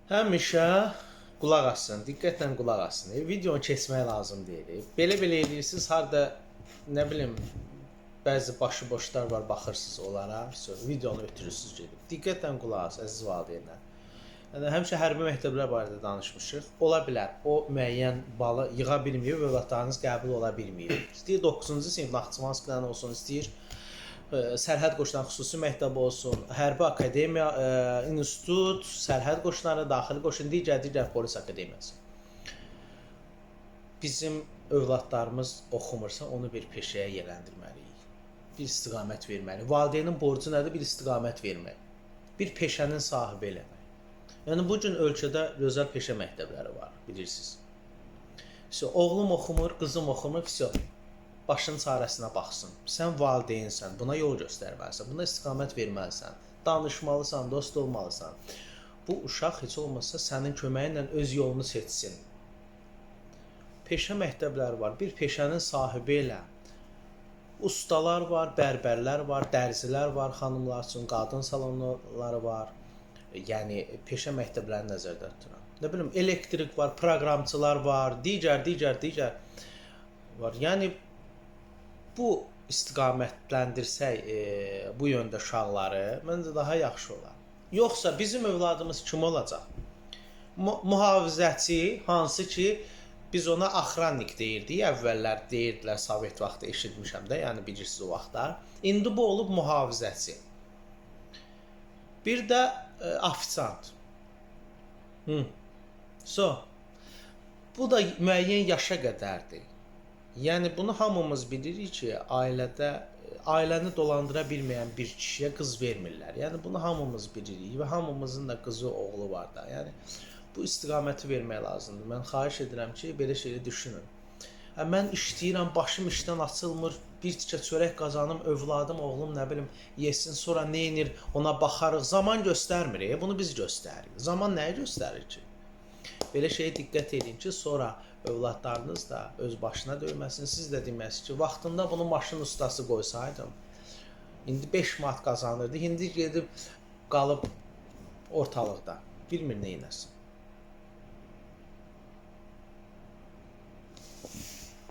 Həmişə qulaq asın, diqqətlə qulaq asın. Videonu keçmək lazım deyil. Belə edirsiniz, harda nə bilim bəzi başıboşlar var, baxırsınız onlara, videonu ötürürsünüz gedib. Diqqətlə qulaq asın, əziz valideynlər. Yəni həmişə hərbi məktəblər barədə danışmışıq. Ola bilər, o müəyyən balı yığa bilməyib, övladlarınız qəbul ola bilməyib. İstəyir 9-cu sinif Naxçıvanskidən olsun, istəyir Sərhəd Qoşunları xüsusi məktəbi olsun, Hərbi Akademiya, İnstitut, Sərhəd Qoşunları, Daxili Qoşun, digər polis akademiyası. Bizim övladlarımız oxumursa, onu bir peşəyə yönləndirməliyik. Bir istiqamət verməliyik. Valideynin borcu nədir? Bir istiqamət vermək. Bir peşənin sahibi eləmək. Yəni, bu gün ölkədə gözəl peşə məktəbləri var, bilirsiniz. Oğlum oxumur, qızım oxumur, başının çarəsinə baxsın. Sən valideynsən, buna yol göstərməlisən, buna istiqamət verməlisən, danışmalısan, dost olmalısan. Bu uşaq heç olmasa sənin köməyinlə öz yolunu seçsin. Peşə məktəbləri var, bir peşənin sahibi elə. Ustalar var, bərbərlər var, dərzilər var, xanımlar üçün qadın salonları var. Yəni, peşə məktəblərini nəzərdə tuturam. Nə bilim, elektrik var, proqramçılar var, digər var. Yəni, bu istiqamətləndirsək bu yöndə uşaqları, məncə daha yaxşı olar. Yoxsa bizim övladımız kim olacaq? Mühafizəçi, hansı ki, biz ona axrannik deyirdik, əvvəllər deyirdilər, Sovet vaxtı eşitmişəm də, yəni bilirsiniz o vaxtlar. İndi bu olub mühafizəçi. Bir də ofisant. Bu da müəyyən yaşa qədərdir. Yəni, bunu hamımız bilirik ki, ailəni dolandıra bilməyən bir kişiyə qız vermirlər. Yəni, bunu hamımız bilirik və hamımızın da qızı, oğlu var da. Yəni, bu istiqaməti vermək lazımdır. Mən xahiş edirəm ki, belə şeyi düşünün. Mən işləyirəm, başım işdən açılmır, bir tikə çörək qazanım, övladım, oğlum, nə bilim, yesin, sonra neynir, ona baxarıq. Zaman göstərmir, bunu biz göstəririk. Zaman nəyə göstərir ki? Belə şeyə diqqət edin ki, sonra övladlarınız da öz başına döyməsin. Siz də deməsiniz ki, vaxtında bunu maşın ustası qoysaydım, indi 5 manat qazanırdı, indi gedib qalıb ortalıqda, bilmir neynəsin.